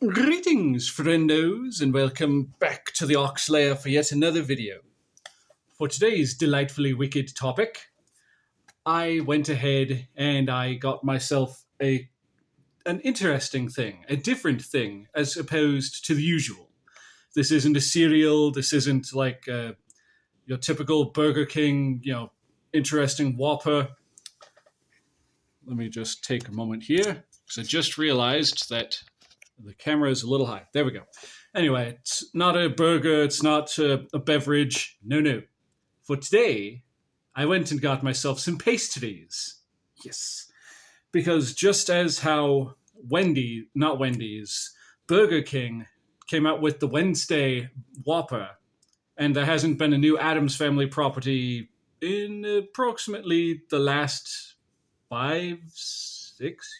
Greetings, friendos, and welcome back to the Oxlayer for yet another video. For today's delightfully wicked topic, I went ahead and I got myself an interesting thing, a different thing, as opposed to the usual. This isn't a cereal, this isn't like your typical Burger King, interesting Whopper. Let me just take a moment here, because I just realized that the camera is a little high. There we go. Anyway, it's not a burger. It's not a beverage. No. For today, I went and got myself some pastries. Yes. Because just as how Burger King came out with the Wednesday Whopper, and there hasn't been a new Addams Family property in approximately the last 5-6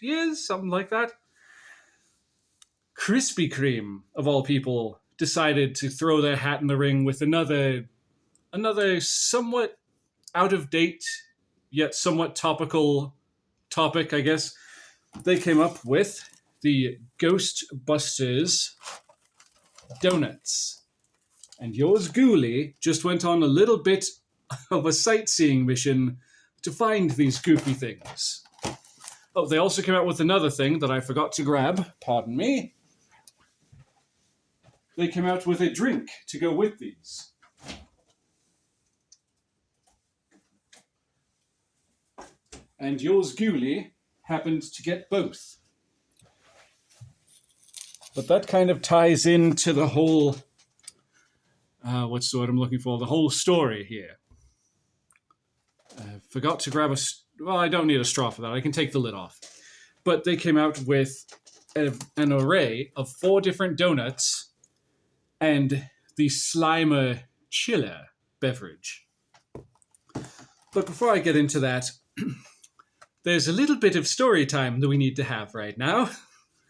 years, something like that. Krispy Kreme, of all people, decided to throw their hat in the ring with another somewhat out-of-date, yet somewhat topical topic, I guess. They came up with the Ghostbusters donuts. And yours Ghoulie just went on a little bit of a sightseeing mission to find these goofy things. Oh, they also came out with another thing that I forgot to grab. Pardon me. They came out with a drink to go with these. And yours Ghoulie happened to get both. But that kind of ties into the whole, what's the word I'm looking for? The whole story here. Forgot to grab well, I don't need a straw for that. I can take the lid off. But they came out with an array of 4 different donuts and the Slimer Chiller beverage. But before I get into that, there's a little bit of story time that we need to have right now,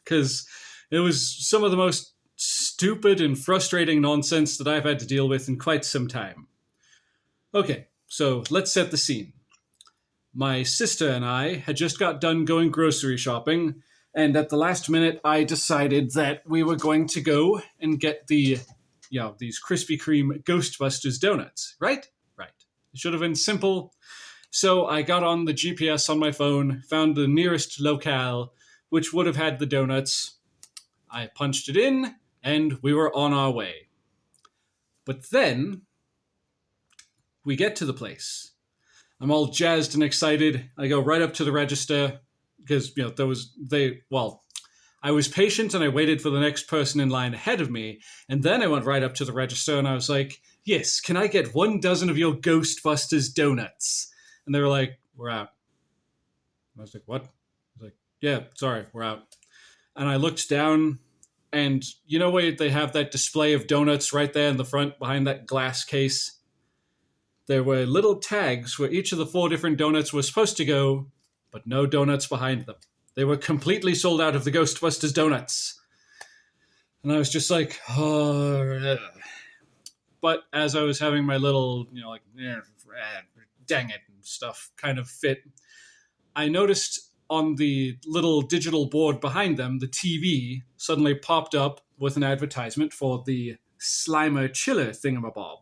because it was some of the most stupid and frustrating nonsense that I've had to deal with in quite some time. Okay, so let's set the scene. My sister and I had just got done going grocery shopping, and at the last minute, I decided that we were going to go and get these Krispy Kreme Ghostbusters donuts, right? Right. It should have been simple. So I got on the GPS on my phone, found the nearest locale, which would have had the donuts. I punched it in, and we were on our way. But then, we get to the place. I'm all jazzed and excited. I go right up to the register, because, I was patient and I waited for the next person in line ahead of me. And then I went right up to the register and I was like, yes, can I get 1 dozen of your Ghostbusters donuts? And they were like, we're out. And I was like, what? I was like, yeah, sorry, we're out. And I looked down and you know where they have that display of donuts right there in the front behind that glass case? There were little tags where each of the 4 different donuts was supposed to go, but no donuts behind them. They were completely sold out of the Ghostbusters donuts. And I was just like, oh. But as I was having my little, dang it and stuff kind of fit, I noticed on the little digital board behind them, the TV suddenly popped up with an advertisement for the Slimer Chiller thingamabob.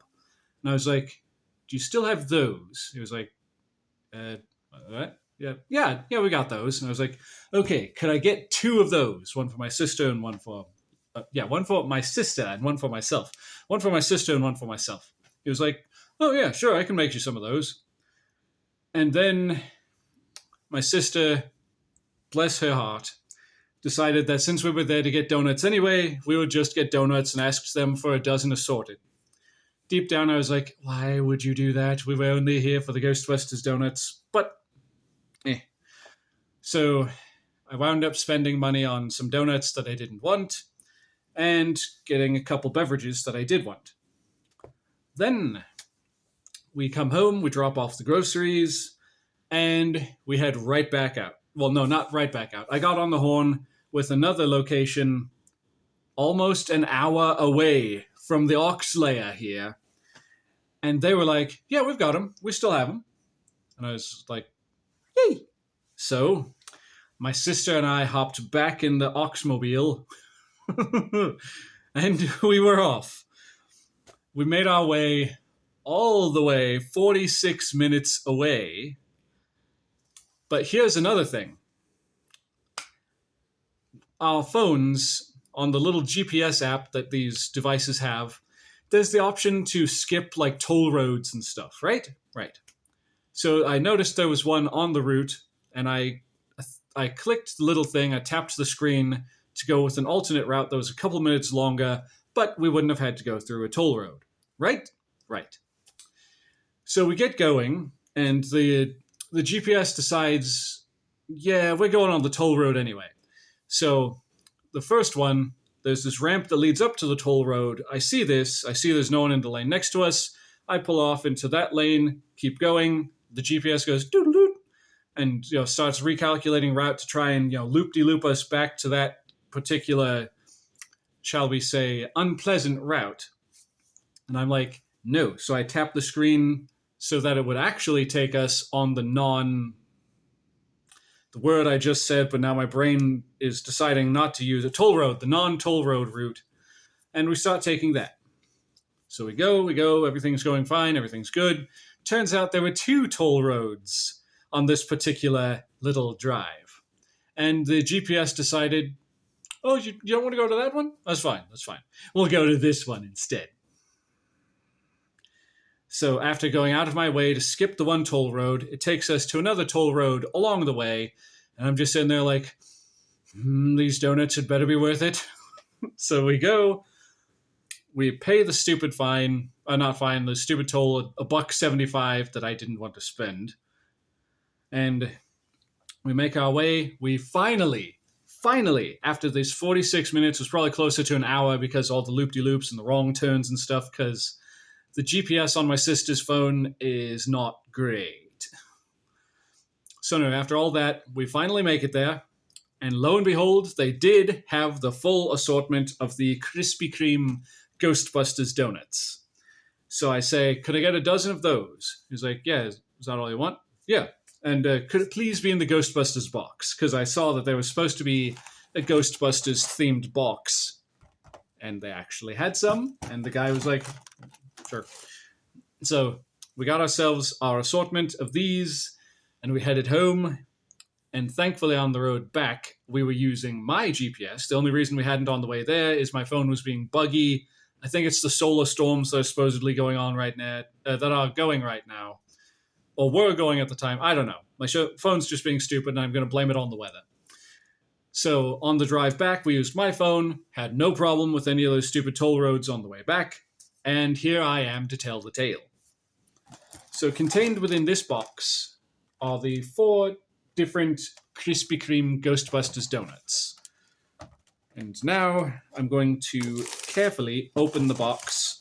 And I was like, do you still have those? He was like, what? Yeah, we got those. And I was like, okay, could I get 2 of those? One for my sister and one for... one for my sister and one for myself. One for my sister and one for myself. He was like, oh yeah, sure, I can make you some of those. And then my sister, bless her heart, decided that since we were there to get donuts anyway, we would just get donuts and asked them for 12 assorted. Deep down, I was like, why would you do that? We were only here for the Ghostbusters donuts. But, So I wound up spending money on some donuts that I didn't want and getting a couple beverages that I did want. Then we come home, we drop off the groceries, and we head right back out. Well, no, not right back out. I got on the horn with another location almost an hour away from the Oxlayer here. And they were like, yeah, we've got them. We still have them. And I was like, yay. So my sister and I hopped back in the Oxmobile And we were off. We made our way all the way 46 minutes away. But here's another thing. Our phones, on the little GPS app that these devices have, there's the option to skip like toll roads and stuff, right? Right. So I noticed there was one on the route, and I clicked the little thing, I tapped the screen to go with an alternate route that was a couple minutes longer, but we wouldn't have had to go through a toll road. Right? Right. So we get going, and the GPS decides, yeah, we're going on the toll road anyway. So the first one, there's this ramp that leads up to the toll road. I see there's no one in the lane next to us. I pull off into that lane, keep going. The GPS goes doodle-doot, and starts recalculating route to try and loop-de-loop us back to that particular, shall we say, unpleasant route. And I'm like, no. So I tap the screen so that it would actually take us on the word I just said, but now my brain is deciding not to use a toll road, the non-toll road route. And we start taking that. So we go, everything's going fine, everything's good. Turns out there were 2 toll roads on this particular little drive. And the GPS decided, oh, you don't want to go to that one? That's fine. We'll go to this one instead. So after going out of my way to skip the one toll road, it takes us to another toll road along the way. And I'm just sitting there like, these donuts had better be worth it. So we go, we pay the stupid the stupid toll, $1.75 that I didn't want to spend. And we make our way. We finally, after these 46 minutes, was probably closer to an hour because all the loop-de-loops and the wrong turns and stuff, because the GPS on my sister's phone is not great. So anyway, after all that, we finally make it there. And lo and behold, they did have the full assortment of the Krispy Kreme Ghostbusters donuts. So I say, could I get a dozen of those? He's like, yeah, is that all you want? Yeah. And could it please be in the Ghostbusters box? Because I saw that there was supposed to be a Ghostbusters themed box. And they actually had some. And the guy was like, sure. So we got ourselves our assortment of these, and we headed home. And thankfully on the road back, we were using my GPS. The only reason we hadn't on the way there is my phone was being buggy. I think it's the solar storms that are supposedly going on right now, that are going right now. Or were going at the time. I don't know. My phone's just being stupid, and I'm going to blame it on the weather. So on the drive back, we used my phone, had no problem with any of those stupid toll roads on the way back, and here I am to tell the tale. So contained within this box are the 4 different Krispy Kreme Ghostbusters donuts. And now I'm going to carefully open the box,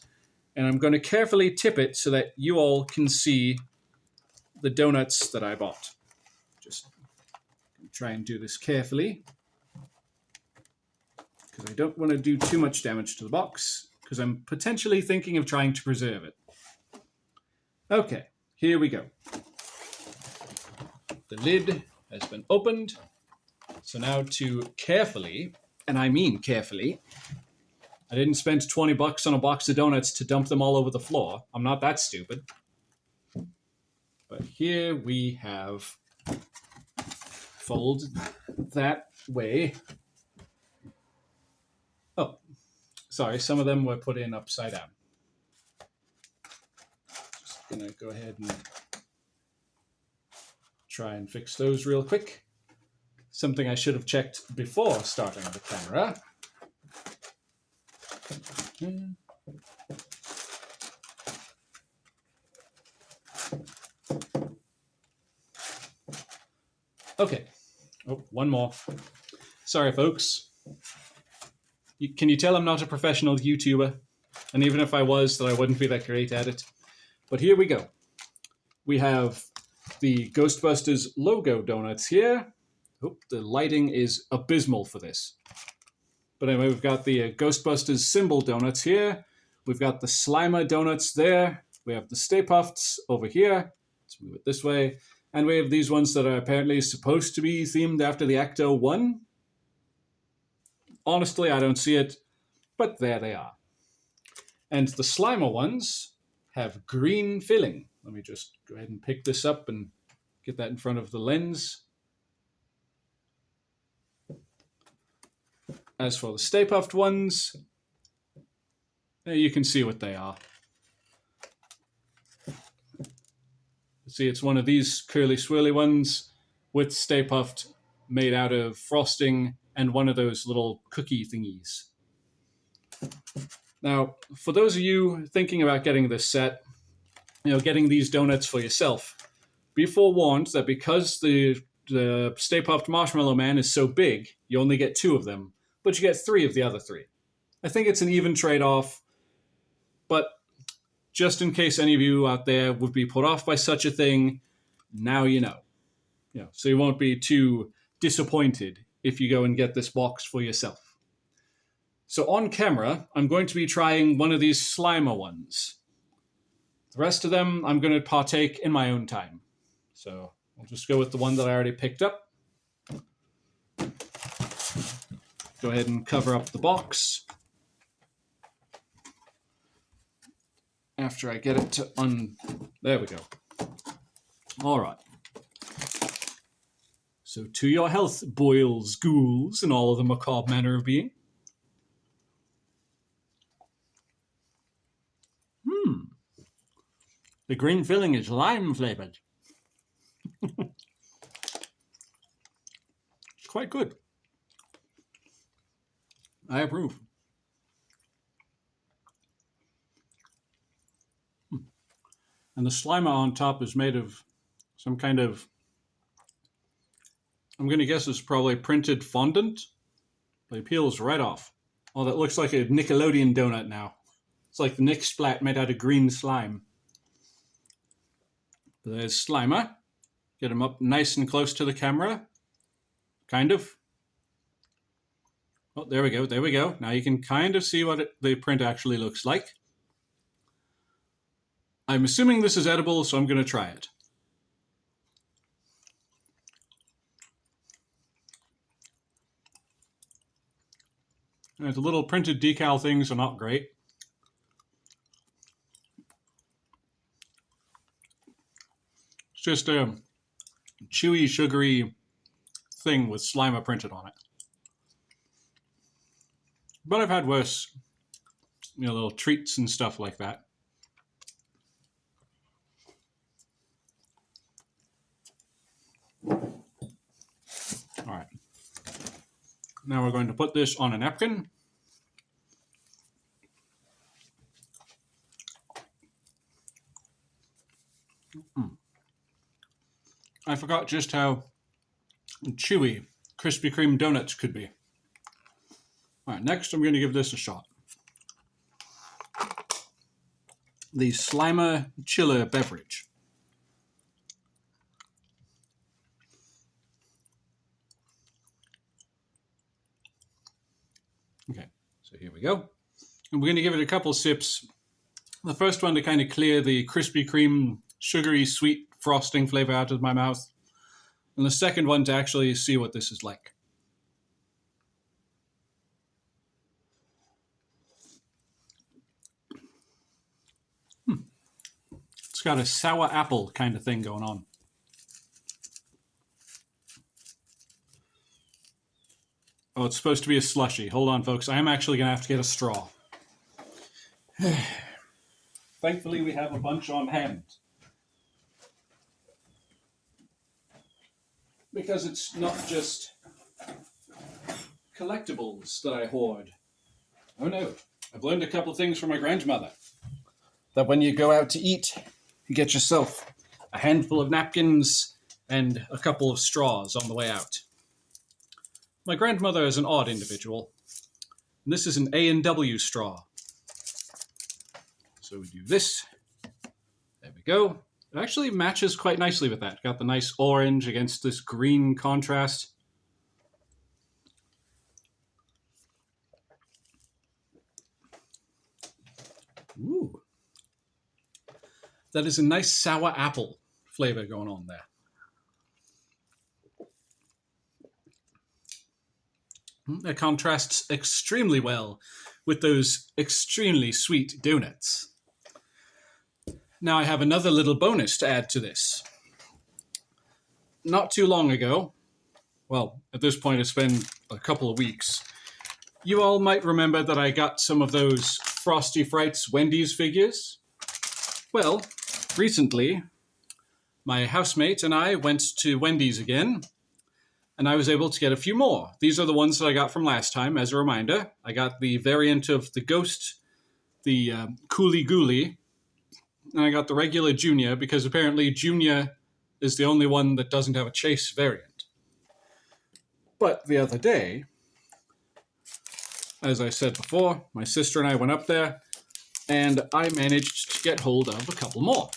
and I'm going to carefully tip it so that you all can see the donuts that I bought. Just try and do this carefully, because I don't want to do too much damage to the box, because I'm potentially thinking of trying to preserve it. Okay, here we go. The lid has been opened. So now to carefully, and I mean carefully, I didn't spend $20 on a box of donuts to dump them all over the floor. I'm not that stupid. But here we have fold that way. Oh, sorry, some of them were put in upside down. Just gonna go ahead and try and fix those real quick. Something I should have checked before starting the camera. Okay. Oh, one more. Sorry, folks. Can you tell I'm not a professional YouTuber? And even if I was, that I wouldn't be that great at it. But here we go. We have the Ghostbusters logo donuts here. Oh, the lighting is abysmal for this. But anyway, we've got the Ghostbusters symbol donuts here. We've got the Slimer donuts there. We have the Stay Puffs over here. Let's move it this way. And we have these ones that are apparently supposed to be themed after the Ecto-1. Honestly, I don't see it, but there they are. And the Slimer ones have green filling. Let me just go ahead and pick this up and get that in front of the lens. As for the Stay Puft ones, you can see what they are. See, it's one of these curly swirly ones with Stay Puft made out of frosting and one of those little cookie thingies. Now, for those of you thinking about getting this set, getting these donuts for yourself, be forewarned that because the Stay Puft Marshmallow Man is so big, you only get 2 of them, but you get 3 of the other 3. I think it's an even trade-off, but just in case any of you out there would be put off by such a thing, now you know. So you won't be too disappointed if you go and get this box for yourself. So on camera, I'm going to be trying one of these Slimer ones. The rest of them, I'm going to partake in my own time. So I'll just go with the one that I already picked up. Go ahead and cover up the box. After I get it to there we go. All right. So to your health, boils, ghouls, and all of the macabre manner of being. The green filling is lime flavored. It's quite good. I approve. And the Slimer on top is made of some kind of, I'm going to guess it's probably printed fondant, but it peels right off. Oh, that looks like a Nickelodeon donut now. It's like the Nick Splat made out of green slime. But there's Slimer. Get him up nice and close to the camera. Kind of. Oh, there we go, there we go. Now you can kind of see what the print actually looks like. I'm assuming this is edible, so I'm going to try it. And the little printed decal things are not great. It's just a chewy, sugary thing with Slimer printed on it. But I've had worse, little treats and stuff like that. All right. Now we're going to put this on a napkin. I forgot just how chewy Krispy Kreme donuts could be. All right, next I'm going to give this a shot. The Slimer Chiller beverage. Okay, so here we go. And we're going to give it a couple sips. The first one to kind of clear the Krispy Kreme sugary sweet frosting flavor out of my mouth. And the second one to actually see what this is like. It's got a sour apple kind of thing going on. Oh, it's supposed to be a slushy. Hold on, folks. I am actually going to have to get a straw. Thankfully, we have a bunch on hand. Because it's not just collectibles that I hoard. Oh no, I've learned a couple things from my grandmother. That when you go out to eat, you get yourself a handful of napkins and a couple of straws on the way out. My grandmother is an odd individual. And this is an A&W straw. So we do this. There we go. It actually matches quite nicely with that. Got the nice orange against this green contrast. Ooh. That is a nice sour apple flavor going on there. It contrasts extremely well with those extremely sweet donuts. Now I have another little bonus to add to this. Not too long ago, well, at this point it's been a couple of weeks, you all might remember that I got some of those Frosty Frights Wendy's figures. Well, recently, my housemate and I went to Wendy's again, and I was able to get a few more. These are the ones that I got from last time, as a reminder. I got the variant of the Ghost, the Coolie Goolie, and I got the regular Junior, because apparently Junior is the only one that doesn't have a Chase variant. But the other day, as I said before, my sister and I went up there, and I managed to get hold of a couple more.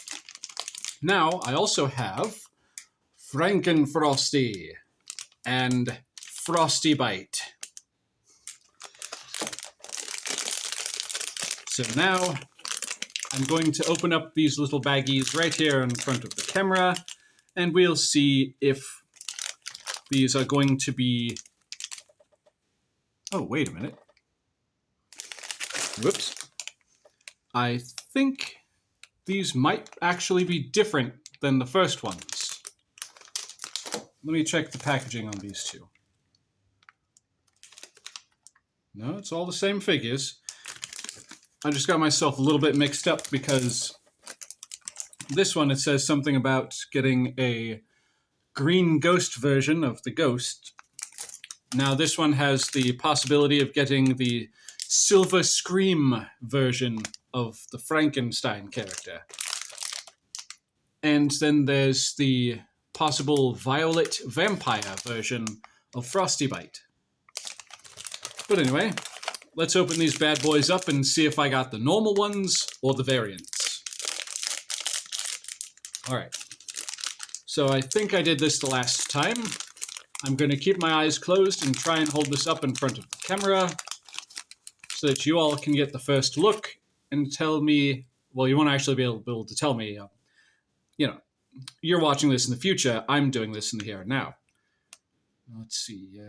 Now, I also have Frankenfrosty and Frosty Bite. So now, I'm going to open up these little baggies right here in front of the camera, and we'll see if these are going to be... Oh, wait a minute. Whoops. I think these might actually be different than the first ones. Let me check the packaging on these two. No, it's all the same figures. I just got myself a little bit mixed up because this one, it says something about getting a green ghost version of the Ghost. Now this one has the possibility of getting the Silver Scream version of the Frankenstein character. And then there's the possible Violet Vampire version of Frosty Bite. But anyway, let's open these bad boys up and see if I got the normal ones or the variants. Alright. So I think I did this the last time. I'm going to keep my eyes closed and try and hold this up in front of the camera so that you all can get the first look and tell me, well, you won't actually be able to tell me, you're watching this in the future, I'm doing this in the here and now. Let's see.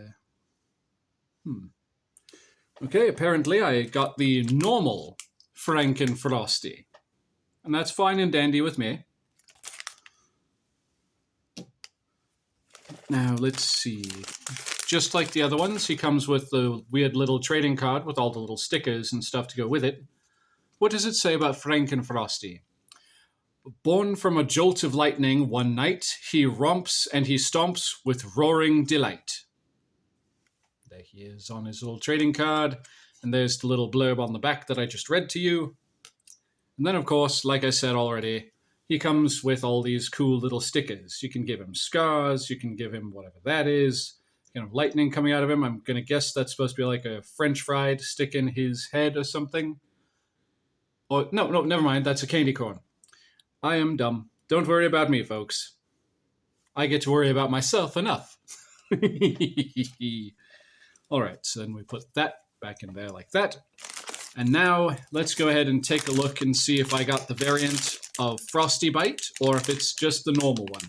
Okay, apparently I got the normal Frankenfrosty, and that's fine and dandy with me. Now, let's see. Just like the other ones, he comes with the weird little trading card with all the little stickers and stuff to go with it. What does it say about Frankenfrosty? Born from a jolt of lightning one night, he romps and he stomps with roaring delight. There he is on his little trading card, and there's the little blurb on the back that I just read to you. And then, of course, like I said already, he comes with all these cool little stickers. You can give him scars, you can give him whatever that is. Kind of lightning coming out of him. I'm going to guess that's supposed to be like a French fry to stick in his head or something. Or, no, never mind. That's a candy corn. I am dumb. Don't worry about me, folks. I get to worry about myself enough. All right, so then we put that back in there like that. And now let's go ahead and take a look and see if I got the variant of Frosty Bite or if it's just the normal one.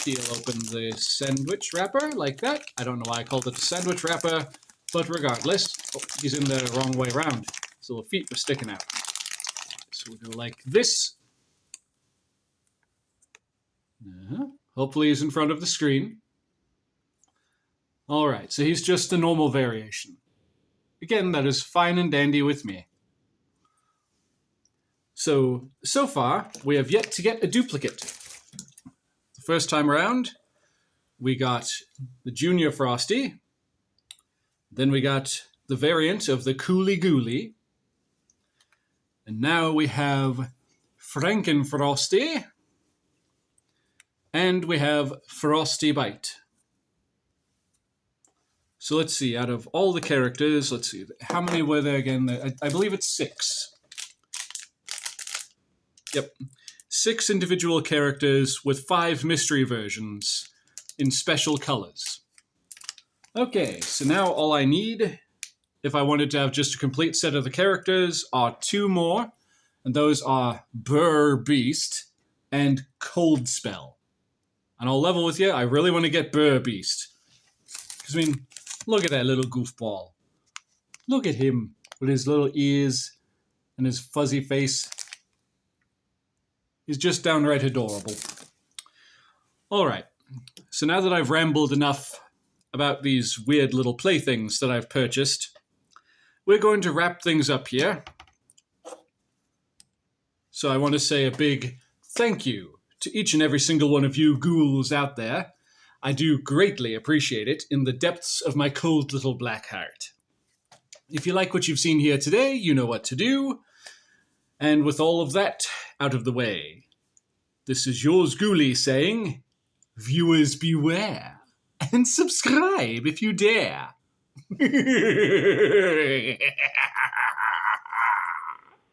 He'll open the sandwich wrapper like that. I don't know why I called it a sandwich wrapper, but regardless, he's in there the wrong way around. His little feet were sticking out. So we'll go like this. Hopefully he's in front of the screen. All right, so he's just the normal variation. Again, that is fine and dandy with me. So far, we have yet to get a duplicate. The first time around, we got the Junior Frosty. Then we got the variant of the Coolie Goolie. And now we have Frankenfrosty. And we have Frosty Bite. So let's see, out of all the characters, let's see, how many were there again? I believe it's 6. Yep. 6 individual characters with 5 mystery versions in special colors. Okay, so now all I need, if I wanted to have just a complete set of the characters, are 2 more, and those are Burr Beast and Cold Spell. And I'll level with you, I really want to get Burr Beast. Because, I mean, look at that little goofball. Look at him with his little ears and his fuzzy face. He's just downright adorable. All right. So now that I've rambled enough about these weird little playthings that I've purchased, we're going to wrap things up here. So I want to say a big thank you to each and every single one of you ghouls out there. I do greatly appreciate it in the depths of my cold little black heart. If you like what you've seen here today, you know what to do. And with all of that out of the way, this is yours ghoulie saying, viewers beware, and subscribe if you dare.